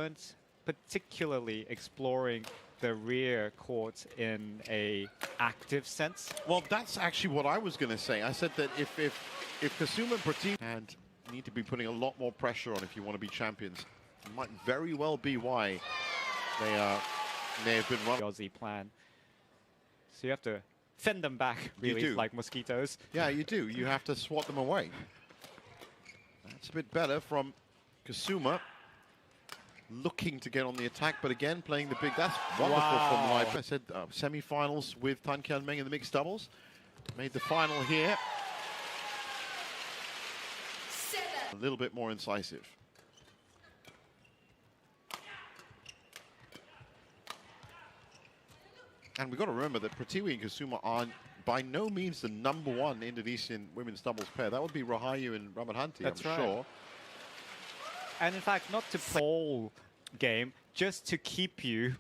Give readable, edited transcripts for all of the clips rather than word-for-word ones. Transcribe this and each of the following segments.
weren't particularly exploring the rear court in a active sense. Well, that's actually what I was going to say. I said that if Kusuma and Pratiwi and need to be putting a lot more pressure on if you want to be champions, it might very well be why they may have been running. Aussie plan. So you have to fend them back, really, like mosquitoes. Yeah, you do. You have to swat them away. That's a bit better from Kusuma. Looking to get on the attack, but again, playing the big... That's wonderful from Lai Pei. I said semi-finals with Tan Kian Meng in the mixed doubles. Made the final here. A little bit more incisive. And we've got to remember that Pratiwi and Kusuma are by no means the #1 Indonesian women's doubles pair. That would be Rahayu and Ramadhanti, I'm sure. And in fact, not to play all game, just to keep you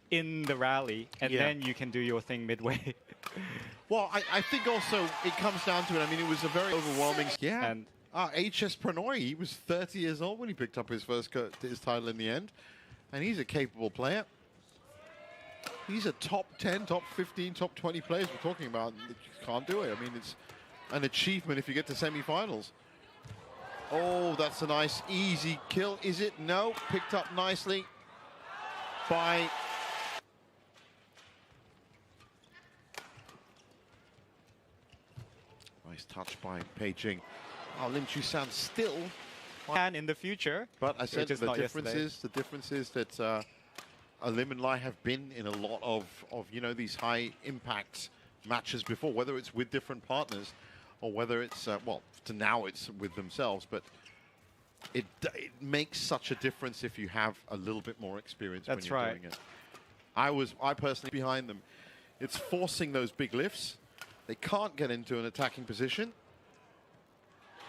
in the rally, and then you can do your thing midway. Well, I think also it comes down to it. I mean, it was a very overwhelming... Yeah. And HS Pranoy, he was 30 years old when he picked up his title in the end. And he's a capable player. These are top 10, top 15, top 20 players we're talking about. You can't do it. I mean, it's an achievement if you get to semi-finals. Oh, that's a nice, easy kill. Is it? No. Picked up nicely by... Nice touch by Pei Jing. Oh, Lim Chiew Sien still... And in the future. But I said the difference is that Lim and Lai have been in a lot of you know, these high-impact matches before, whether it's with different partners or whether it's, well, to now it's with themselves, but it makes such a difference if you have a little bit more experience when you're doing it. I personally behind them. It's forcing those big lifts. They can't get into an attacking position,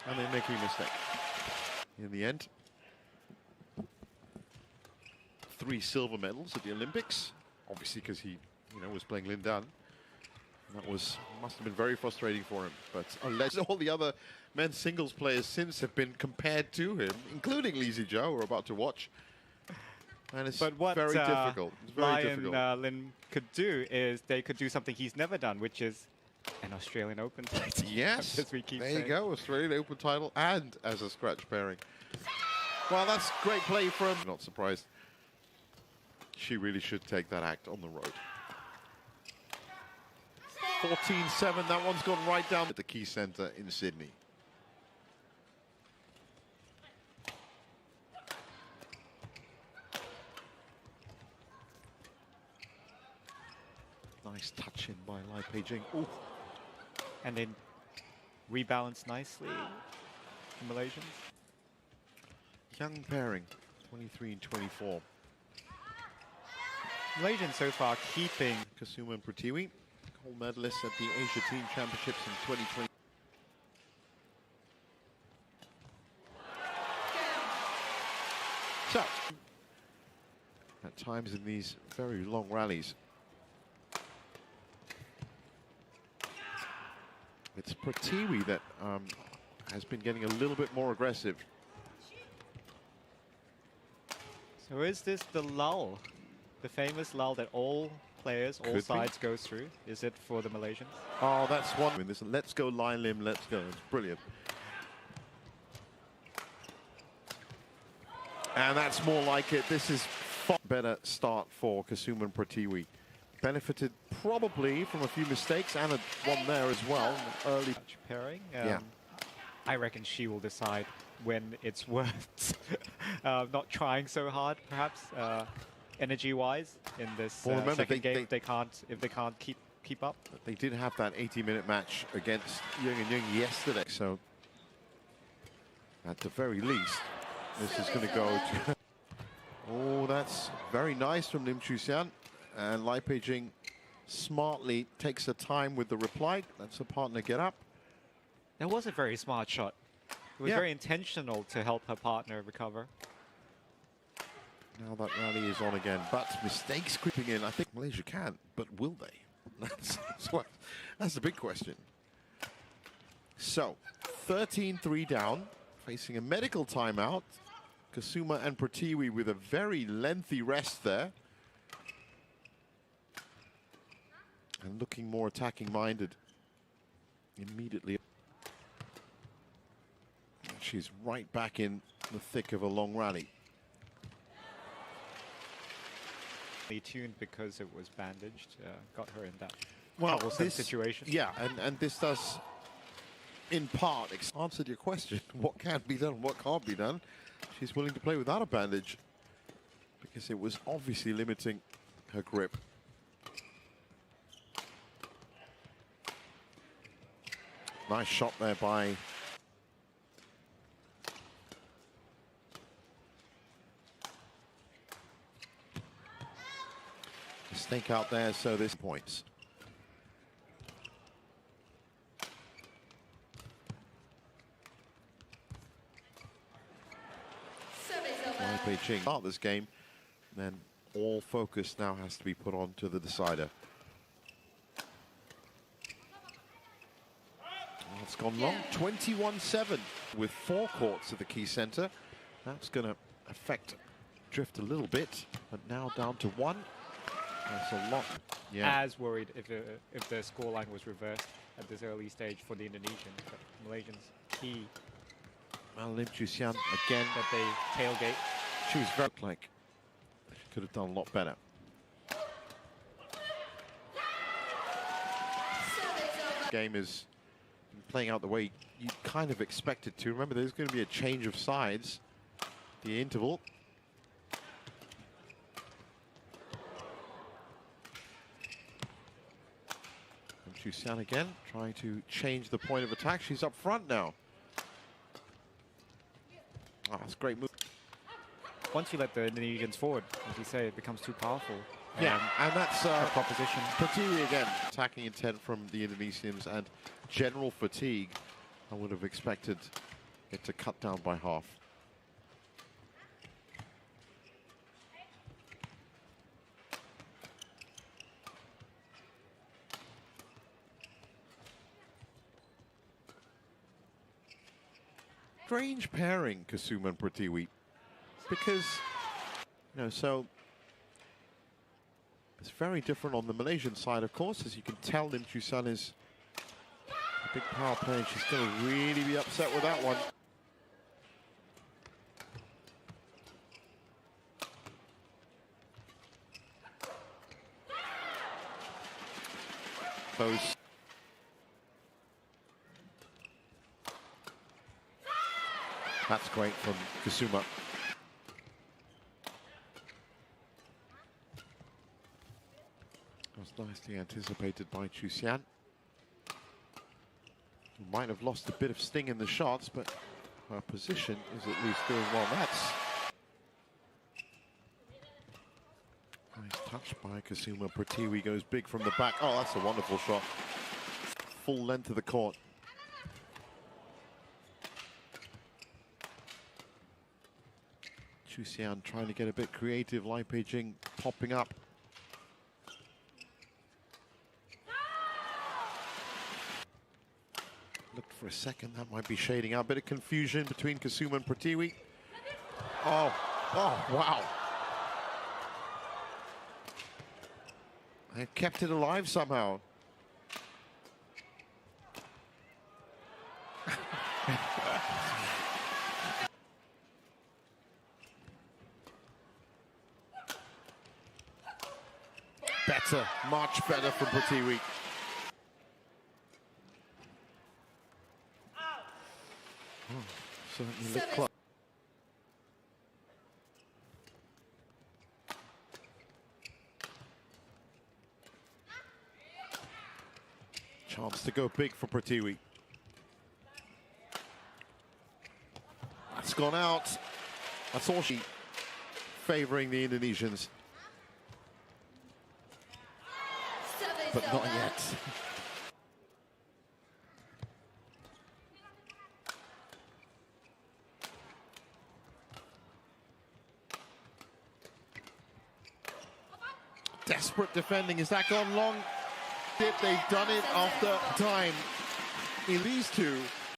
and they're making a mistake. In the end, 3 silver medals at the Olympics, obviously because he, you know, was playing Lin Dan. That must have been very frustrating for him. But all the other men's singles players since have been compared to him, including Lee Zijia, who we're about to watch. And it's very difficult. It's very difficult. And Lin could do is they could do something he's never done, which is an Australian Open title. Yes, there you go, Australian Open title and as a scratch pairing. Well, that's great play from... Not surprised. She really should take that act on the road. 14-7, that one's gone right down at the Key Centre in Sydney. Nice touch in by Lai Pei Jing. Ooh. And then rebalance nicely, the Malaysians. Young pairing, 23 and 24. Malaysians so far keeping Kusuma and Pratiwi, gold medalists at the Asia Team Championships in 2020. So, at times in these very long rallies, it's Pratiwi that has been getting a little bit more aggressive. So is this the lull? The famous lull that all players, all sides go through? Is it for the Malaysians? Oh, that's one. This let's go Lai Lim, let's go. It's brilliant. And that's more like it. This is far better start for Kusuma and Pratiwi. Benefited probably from a few mistakes and one there as well. Early pairing. Yeah. I reckon she will decide when it's worth not trying so hard, perhaps. Energy-wise, in this second game, if they can't keep up. They did have that 80-minute match against Yung and Yung yesterday, so at the very least, this is going to go to... Oh, that's very nice from Lim Chiew Sien, and Lai Pei Jing smartly takes her time with the reply. That's her partner get up. That was a very smart shot. It was very intentional to help her partner recover. Now that rally is on again, but mistakes creeping in. I think Malaysia can, but will they? That's the big question. So, 13-3 down, facing a medical timeout. Kusuma and Pratiwi with a very lengthy rest there. And looking more attacking-minded immediately. She's right back in the thick of a long rally. Tuned because it was bandaged, got her in that situation. Yeah, and this does, in part, answered your question. What can be done, what can't be done. She's willing to play without a bandage because it was obviously limiting her grip. Nice shot there by the snake out there, so this points. Lai Pei Jing start this game, then all focus now has to be put on to the decider. It's gone long, 21-7 with 4 courts at the key center. That's going to affect drift a little bit, but now down to 1. That's a lot. Yeah. As worried if the scoreline was reversed at this early stage for the Indonesians, but Malaysians key. Well, Lim Chiew Sien again. That they tailgate. She was very like she could have done a lot better. Game is playing out the way you kind of expected to. Remember, there's going to be a change of sides. The interval. Lim Chiew Sien again, trying to change the point of attack. She's up front now. Oh, that's a great move. Once you let the Indonesians forward, as you say, it becomes too powerful. Yeah, and that's a proposition. Pratiwi again. Attacking intent from the Indonesians and general fatigue. I would have expected it to cut down by half. Strange pairing, Kusuma and Pratiwi, because, you know, so it's very different on the Malaysian side, of course. As you can tell, Lim Chiew Sien is a big power play, and she's going to really be upset with that one. Those. That's great from Kusuma. That was nicely anticipated by Chiew Sien. Who might have lost a bit of sting in the shots, but her position is at least doing well. That's nice touch by Kusuma. Pratiwi goes big from the back. Oh, that's a wonderful shot. Full length of the court. Chiew Sien trying to get a bit creative. Lai Pei Jing popping up. Looked for a second, that might be shading out. A bit of confusion between Kusuma and Pratiwi. Oh, wow. They kept it alive somehow. Better, much better from Pratiwi. Certainly looked close. Chance to go big for Pratiwi. That's gone out. That's all she favoring the Indonesians. But not yet. Desperate defending. Has that gone long? They've done it after time. In these two,